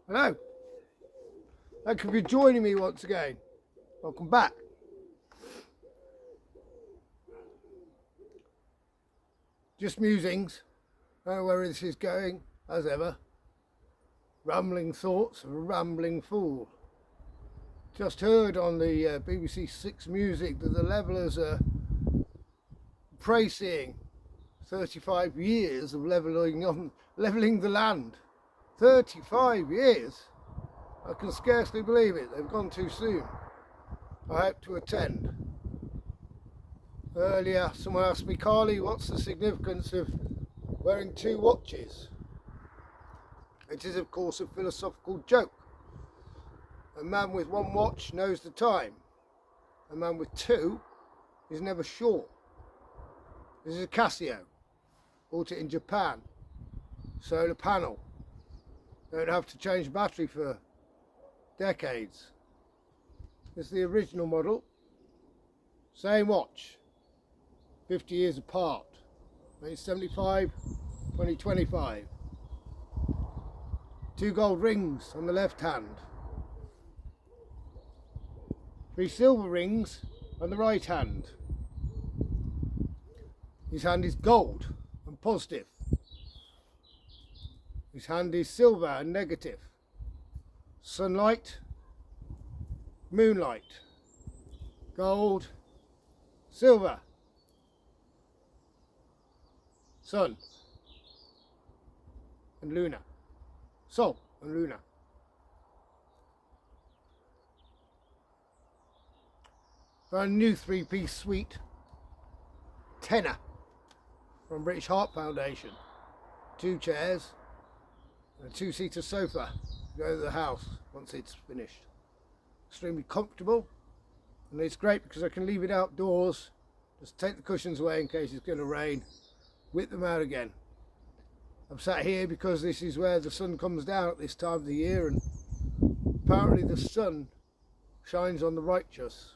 Hello. Thank you for joining me once again. Welcome back. Just musings. I don't know where this is going, as ever. Rambling thoughts of a rambling fool. Just heard on the BBC Six Music that the Levellers are praising 35 years of levelling the land. 35 years? I can scarcely believe it. They've gone too soon. I hope to attend. Earlier, someone asked me, Carly, what's the significance of wearing two watches? It is, of course, a philosophical joke. A man with one watch knows the time. A man with two is never sure. This is a Casio. Bought it in Japan. Solar panel. Don't have to change battery for decades. This is the original model. Same watch. 50 years apart. 1975, 2025. Two gold rings on the left hand. Three silver rings on the right hand. His hand is gold and positive. His hand is silver and negative. Sunlight, moonlight, gold, silver, sun and Luna, Sol and Luna. Brand new three-piece suite, tenner from British Heart Foundation. 2 chairs and a 2-seater sofa to go to the house once it's finished. Extremely comfortable, and it's great because I can leave it outdoors, just take the cushions away in case it's going to rain, whip them out again. I'm sat here because this is where the sun comes down at this time of the year, and apparently the sun shines on the righteous.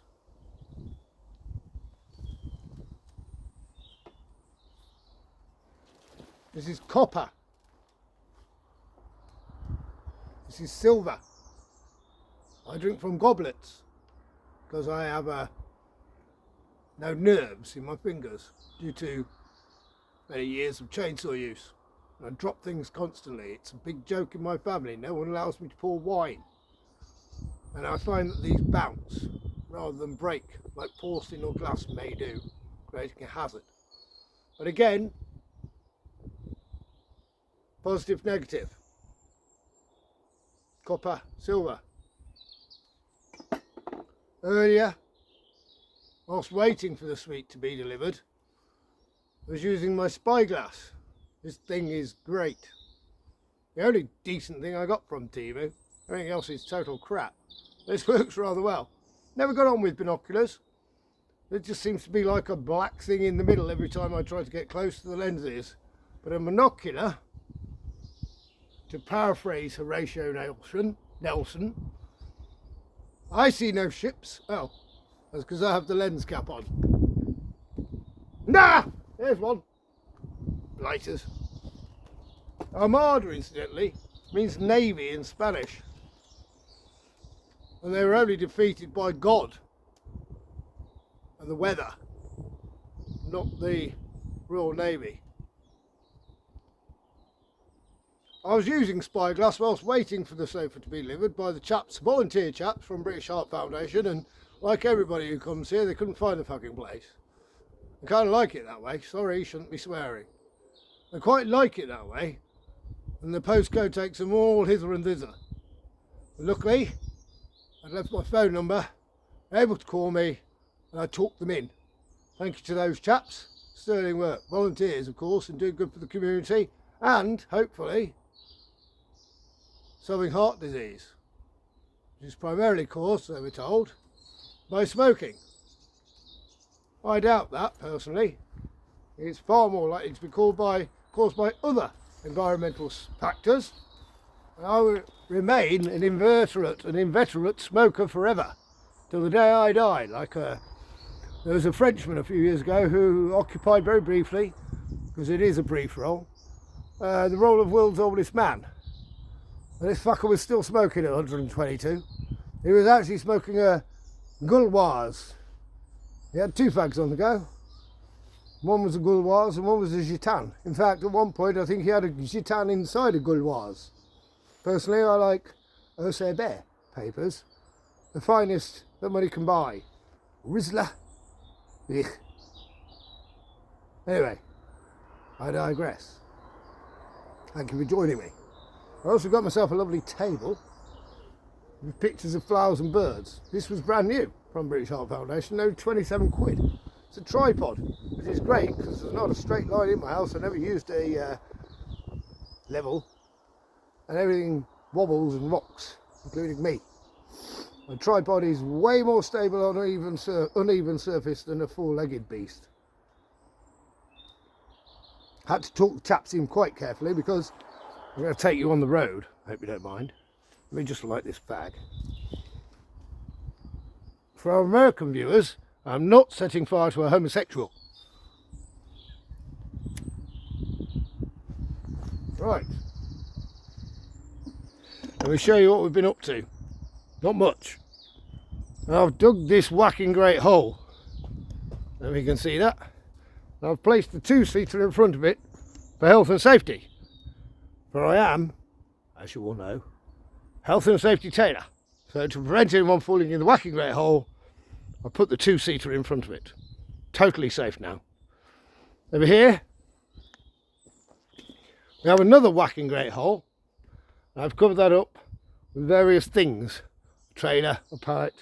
This is copper. This is silver. I drink from goblets because I have no nerves in my fingers due to many years of chainsaw use. I drop things constantly. It's a big joke in my family. No one allows me to pour wine. And I find that these bounce rather than break like porcelain or glass may do, creating a hazard. But again, positive, negative. Copper, silver. Earlier, whilst waiting for the suite to be delivered, I was using my spyglass. This thing is great. The only decent thing I got from Temu. Everything else is total crap. This works rather well. Never got on with binoculars. There just seems to be like a black thing in the middle every time I try to get close to the lenses. But a monocular, to paraphrase Horatio Nelson, I see no ships. Oh, that's because I have the lens cap on. Nah! There's one. Blighters. Armada, incidentally, means navy in Spanish. And they were only defeated by God and the weather, not the Royal Navy. I was using spyglass whilst waiting for the sofa to be delivered by the volunteer chaps from British Heart Foundation, and like everybody who comes here, they couldn't find the fucking place. I kind of like it that way. Sorry, shouldn't be swearing. I quite like it that way, and the postcode takes them all hither and thither. But luckily, I'd left my phone number, able to call me, and I talked them in. Thank you to those chaps. Sterling work. Volunteers, of course, and do good for the community, and hopefully solving heart disease, which is primarily caused, so we're told, by smoking. I doubt that, personally. It's far more likely to be caused by other environmental factors. And I will remain an inveterate smoker forever, till the day I die. There was a Frenchman a few years ago who occupied very briefly, because it is a brief role, the role of world's oldest man. And this fucker was still smoking at 122. He was actually smoking a Gauloise. He had 2 fags on the go. One was a Gauloise and one was a Gitane. In fact, at one point I think he had a Gitane inside a Gauloise. Personally, I like OCB papers, the finest that money can buy. Rizla. Ugh. Anyway, I digress. Thank you for joining me. I also got myself a lovely table with pictures of flowers and birds. This was brand new from British Heart Foundation, no 27 quid. It's a tripod, which is great because there's not a straight line in my house. I never used a level, and everything wobbles and rocks, including me. A tripod is way more stable on an uneven surface than a 4-legged beast. Had to talk the chaps in quite carefully because I'm going to take you on the road. I hope you don't mind. Let me just light this bag. For our American viewers, I'm not setting fire to a homosexual. Right. Let me show you what we've been up to. Not much. I've dug this whacking great hole. There we can see that. I've placed the 2-seater in front of it for health and safety. For I am, as you all know, health and safety tailor. So to prevent anyone falling in the whacking great hole, I put the 2-seater in front of it. Totally safe now. Over here, we have another whacking great hole. I've covered that up with various things. A trailer, a pallet,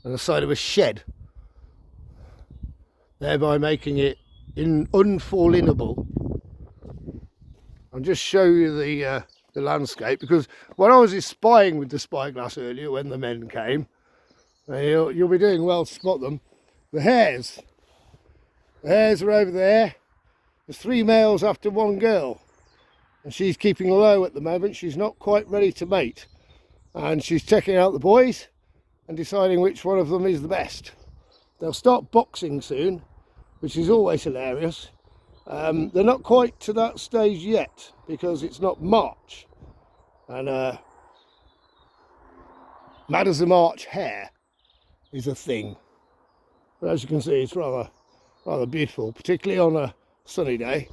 and the side of a shed. Thereby making it unfall-inable. I'll just show you the landscape, because when I was spying with the spyglass earlier when the men came, you'll be doing well to spot them. The hares are over there. There's 3 males after 1 girl, and she's keeping low at the moment. She's not quite ready to mate, and she's checking out the boys and deciding which one of them is the best. They'll start boxing soon, which is always hilarious. They're not quite to that stage yet because it's not March, and mad as a March hare is a thing. But as you can see, it's rather beautiful, particularly on a sunny day.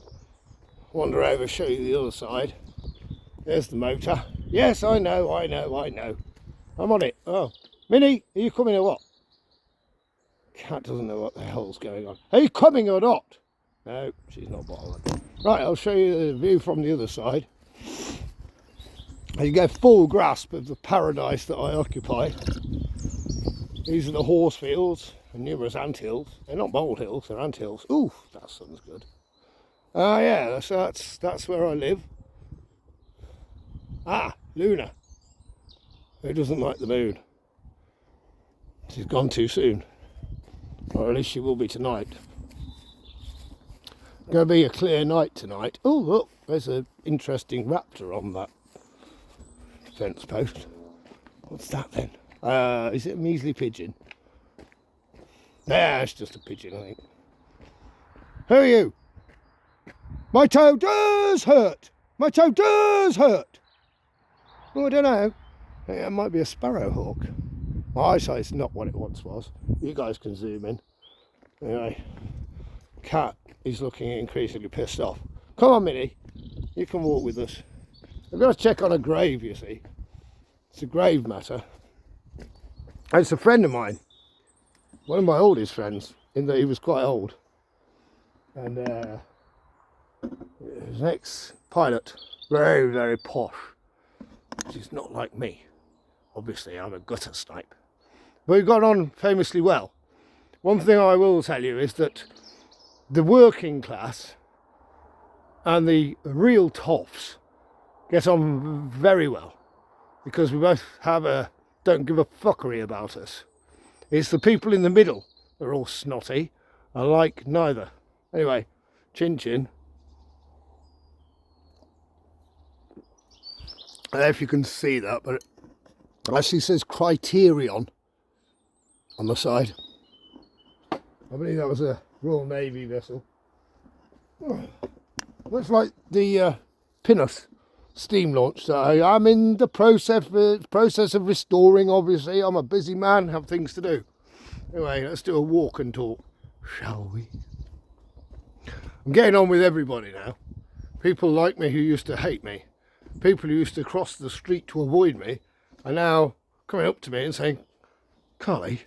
Wander over, show you the other side. There's the motor. Yes, I know. I'm on it. Oh, Minnie, are you coming or what? Cat doesn't know what the hell's going on. Are you coming or not? No, she's not bothered. Right, I'll show you the view from the other side. You get full grasp of the paradise that I occupy. These are the horse fields and numerous anthills. They're not molehills, they're anthills. Ooh, that sun's good. Yeah, that's where I live. Ah, Luna. Who doesn't like the moon? She's gone too soon. Or at least she will be tonight. Going to be a clear night tonight. Oh, look, there's an interesting raptor on that fence post. What's that then? Is it a measly pigeon? Nah, it's just a pigeon, I think. Who are you? My toe does hurt! My toe does hurt! Oh, I don't know. It might be a sparrowhawk. My eyesight's not what it once was. You guys can zoom in. Anyway, cat is looking increasingly pissed off. Come on, Minnie. You can walk with us. I've got to check on a grave, you see. It's a grave matter. And it's a friend of mine. One of my oldest friends, in that he was quite old. And he was an ex-pilot. Very, very posh. Which is not like me. Obviously, I'm a gutter snipe. But we got on famously well. One thing I will tell you is that the working class and the real toffs get on very well, because we both have a don't give a fuckery about us. It's the people in the middle that are all snotty and like neither. Anyway, chin chin. I don't know if you can see that, but it actually says Criterion on the side. I believe that was a Royal Navy vessel. Looks like the pinnace steam launch that I'm in the process of restoring. Obviously, I'm a busy man, have things to do. Anyway, let's do a walk and talk, shall we? I'm getting on with everybody now. People like me who used to hate me, people who used to cross the street to avoid me, are now coming up to me and saying, Carly,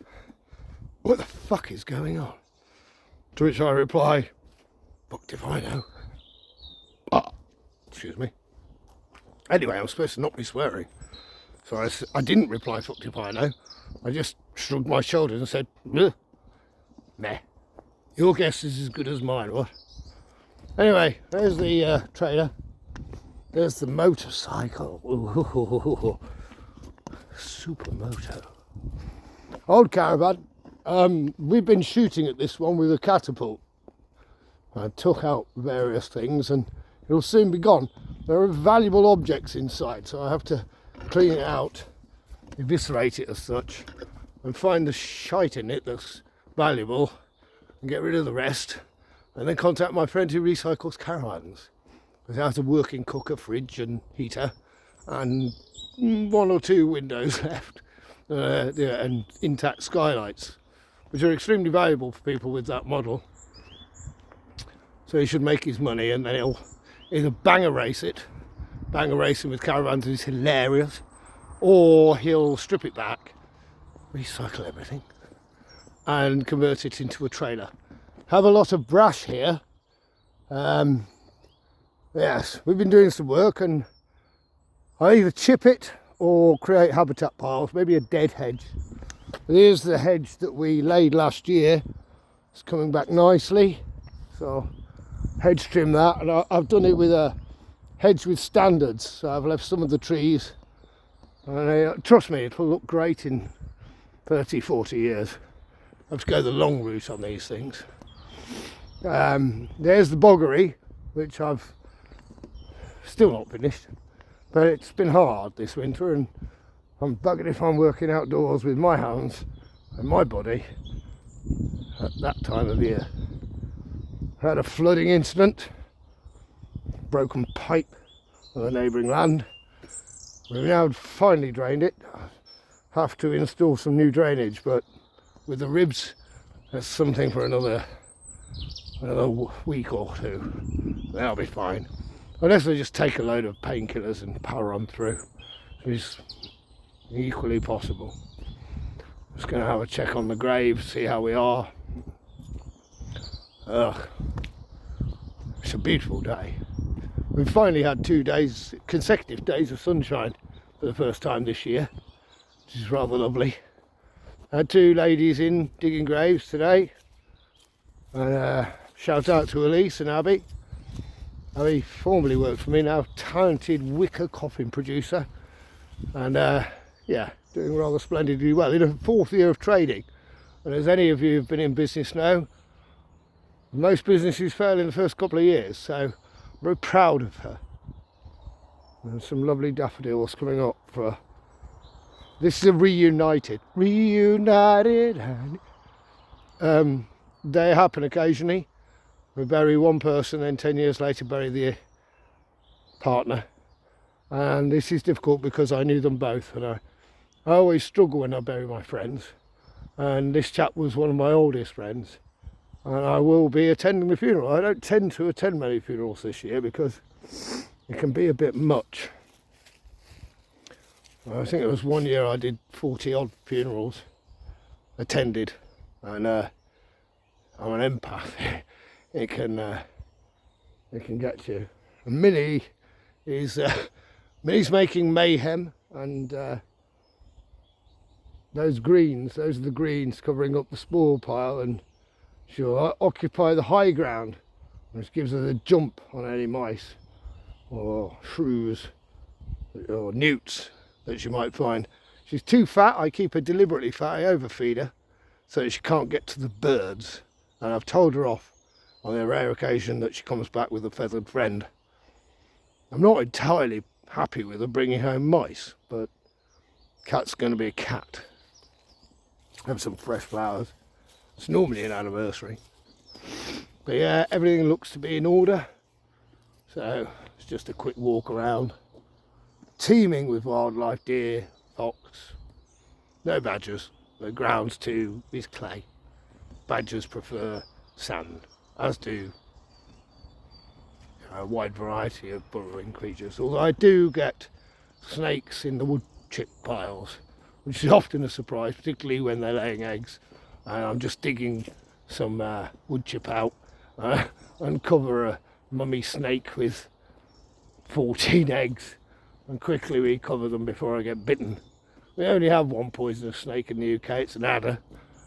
what the fuck is going on? To which I reply, fucked if I know. Excuse me. Anyway, I'm supposed to not be swearing. So I didn't reply, fucked if I know. I just shrugged my shoulders and said, meh. Your guess is as good as mine, what? Anyway, there's the trailer. There's the motorcycle. Ooh, Supermoto. Old caravan. We've been shooting at this one with a catapult. I took out various things and it'll soon be gone. There are valuable objects inside, so I have to clean it out, eviscerate it as such, and find the shite in it that's valuable and get rid of the rest, and then contact my friend who recycles caravans. It has a working cooker, fridge and heater, and 1 or 2 windows left, and intact skylights, which are extremely valuable for people with that model. So he should make his money, and then he'll either banger race it. Banger racing with caravans is hilarious, or he'll strip it back, recycle everything, and convert it into a trailer. Have a lot of brash here. Yes, we've been doing some work, and I either chip it or create habitat piles, maybe a dead hedge. Here's the hedge that we laid last year. It's coming back nicely, so hedge trim that, and I've done it with a hedge with standards, so I've left some of the trees, and trust me, it'll look great in 30-40 years. I have to go the long route on these things. There's the boggery, which I've still not finished, but it's been hard this winter, and I'm buggered if I'm working outdoors with my hands and my body at that time of year. I had a flooding incident, broken pipe on the neighbouring land. We've now finally drained it. I have to install some new drainage, but with the ribs, that's something for another week or 2. That'll be fine. Unless I just take a load of painkillers and power on through, which is equally possible. Just going to have a check on the grave, see how we are. It's a beautiful day. We've finally had 2 days, consecutive days of sunshine for the first time this year, which is rather lovely. I had 2 ladies in digging graves today, and shout out to Elise and Abby. Abby formerly worked for me, now talented wicker coffin producer, and yeah, doing rather splendidly well in a 4th year of trading. And as any of you who've been in business know, most businesses fail in the first couple of years, so I'm very proud of her. And some lovely daffodils coming up for her. This is a reunited, and they happen occasionally. We bury one person, then 10 years later bury the partner, and this is difficult because I knew them both, and I always struggle when I bury my friends, and this chap was one of my oldest friends, and I will be attending the funeral. I don't tend to attend many funerals this year because it can be a bit much. I think it was one year I did 40 odd funerals attended, and I'm an empath. It can get you. And Minnie is Minnie's making mayhem, and those greens, those are the greens covering up the spoil pile, and she'll occupy the high ground, which gives her the jump on any mice or shrews or newts that she might find. She's too fat. I keep her deliberately fat. I overfeed her so that she can't get to the birds, and I've told her off on the rare occasion that she comes back with a feathered friend. I'm not entirely happy with her bringing home mice, but cat's going to be a cat. Have some fresh flowers. It's normally an anniversary, but yeah, everything looks to be in order, so it's just a quick walk around. teeming with wildlife, deer, fox, no badgers. The ground's too is clay. Badgers prefer sand, as do a wide variety of burrowing creatures, although I do get snakes in the wood chip piles, which is often a surprise, particularly when they're laying eggs. And I'm just digging some wood chip out and cover a mummy snake with 14 eggs and quickly recover them before I get bitten. We only have one poisonous snake in the UK, it's an adder,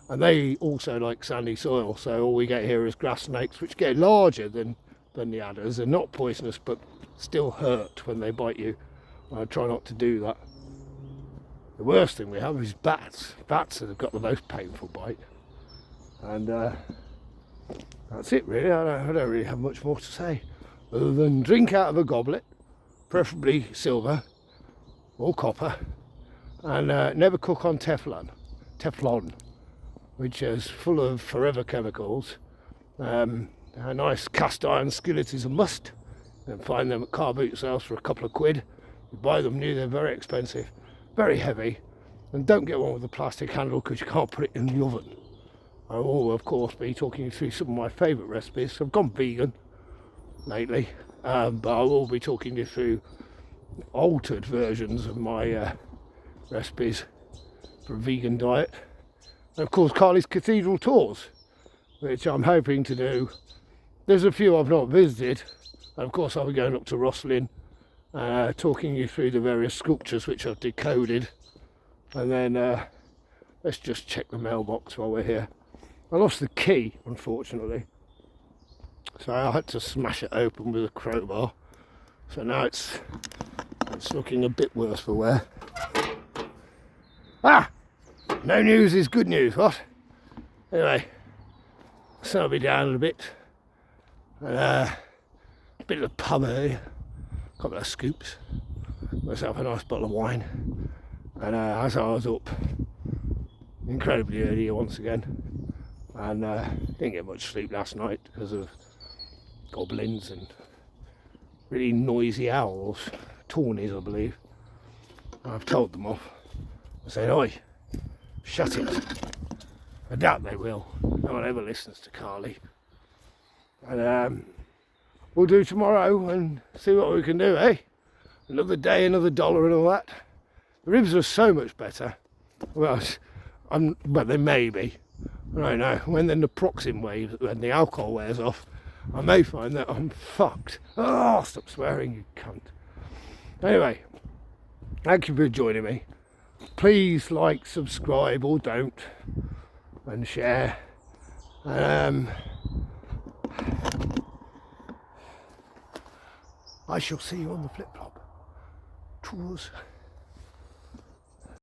and they also like sandy soil, so all we get here is grass snakes, which get larger than the adders. They're not poisonous but still hurt when they bite you. I try not to do that. The worst thing we have is bats. Bats have got the most painful bite. And that's it really. I don't really have much more to say other than drink out of a goblet, preferably silver or copper, and never cook on Teflon, which is full of forever chemicals. A nice cast iron skillet is a must. You can find them at car boot sales for a couple of quid. You buy them new, they're very expensive, very heavy, and don't get one with a plastic handle because you can't put it in the oven. I will of course be talking you through some of my favourite recipes. I've gone vegan lately, but I will be talking you through altered versions of my recipes for a vegan diet. And of course Carly's Cathedral tours, which I'm hoping to do. There's a few I've not visited, and of course I'll be going up to Rosslyn, talking you through the various sculptures which I've decoded. And then let's just check the mailbox while we're here. I lost the key, unfortunately, so I had to smash it open with a crowbar. So now it's looking a bit worse for wear. No news is good news, what? Anyway, so I'll be down a bit. A bit of a pub earlier, a couple of scoops, myself a nice bottle of wine, and as I was up incredibly early once again, and didn't get much sleep last night because of goblins and really noisy owls, tawnies I believe. I've told them off. I said, "Oi, shut it." I doubt they will. No one ever listens to Carly. And we'll do tomorrow and see what we can do, eh? Another day, another dollar and all that. The ribs are so much better. Well, but they may be. I don't know. When the naproxen when the alcohol wears off, I may find that I'm fucked. Oh, stop swearing, you cunt. Anyway, thank you for joining me. Please like, subscribe, or don't, and share. I shall see you on the flip-flop. Cheers.